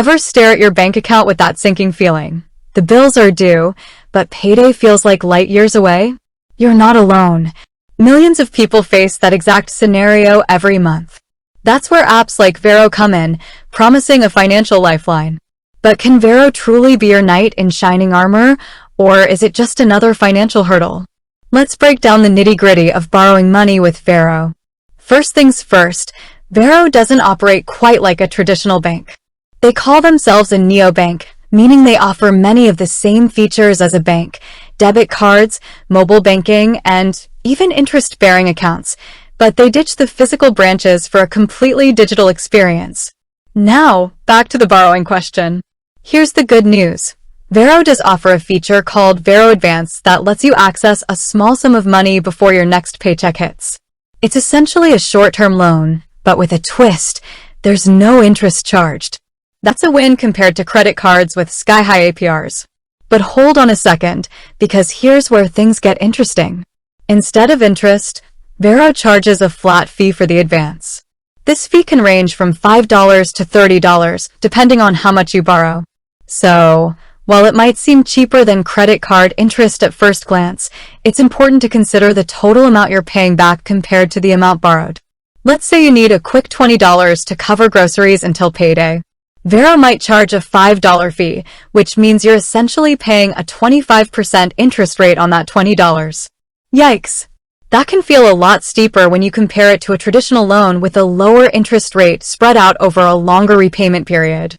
Ever stare at your bank account with that sinking feeling? The bills are due, but payday feels like light years away? You're not alone. Millions of people face that exact scenario every month. That's where apps like Varo come in, promising a financial lifeline. But can Varo truly be your knight in shining armor, or is it just another financial hurdle? Let's break down the nitty-gritty of borrowing money with Varo. First things first, Varo doesn't operate quite like a traditional bank. They call themselves a neobank, meaning they offer many of the same features as a bank: debit cards, mobile banking, and even interest-bearing accounts, but they ditch the physical branches for a completely digital experience. Now, back to the borrowing question. Here's the good news. Varo does offer a feature called Varo Advance that lets you access a small sum of money before your next paycheck hits. It's essentially a short-term loan, but with a twist: there's no interest charged. That's a win compared to credit cards with sky-high APRs. But hold on a second, because here's where things get interesting. Instead of interest, Varo charges a flat fee for the advance. This fee can range from $5 to $30, depending on how much you borrow. So, while it might seem cheaper than credit card interest at first glance, it's important to consider the total amount you're paying back compared to the amount borrowed. Let's say you need a quick $20 to cover groceries until payday. Varo might charge a $5 fee, which means you're essentially paying a 25% interest rate on that $20. Yikes! That can feel a lot steeper when you compare it to a traditional loan with a lower interest rate spread out over a longer repayment period.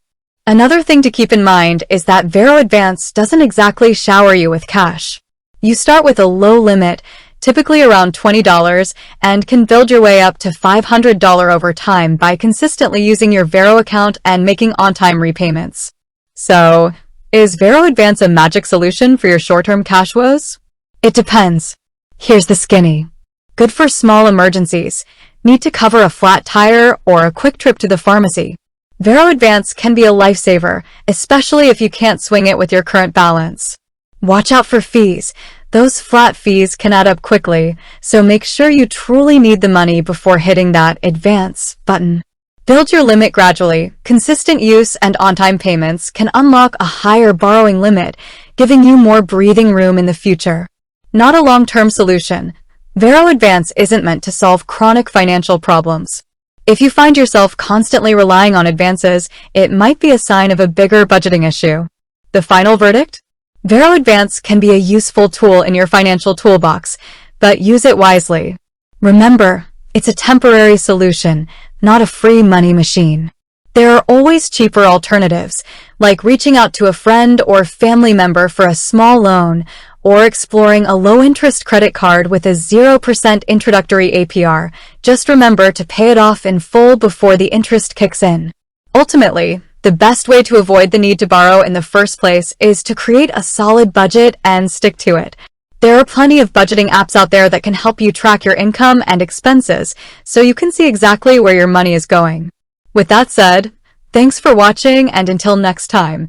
Another thing to keep in mind is that Varo Advance doesn't exactly shower you with cash. You start with a low limit, typically around $20, and can build your way up to $500 over time by consistently using your Varo account and making on-time repayments. So, is Varo Advance a magic solution for your short-term cash woes? It depends. Here's the skinny. Good for small emergencies. Need to cover a flat tire or a quick trip to the pharmacy. Varo Advance can be a lifesaver, especially if you can't swing it with your current balance. Watch out for fees. Those flat fees can add up quickly, so make sure you truly need the money before hitting that Advance button. Build your limit gradually. Consistent use and on-time payments can unlock a higher borrowing limit, giving you more breathing room in the future. Not a long-term solution. Varo Advance isn't meant to solve chronic financial problems. If you find yourself constantly relying on advances, it might be a sign of a bigger budgeting issue. The final verdict? Varo Advance can be a useful tool in your financial toolbox, but use it wisely. Remember, it's a temporary solution, not a free money machine. There are always cheaper alternatives, like reaching out to a friend or family member for a small loan, or exploring a low-interest credit card with a 0% introductory APR. Just remember to pay it off in full before the interest kicks in. Ultimately, the best way to avoid the need to borrow in the first place is to create a solid budget and stick to it. There are plenty of budgeting apps out there that can help you track your income and expenses, so you can see exactly where your money is going. With that said, thanks for watching, and until next time.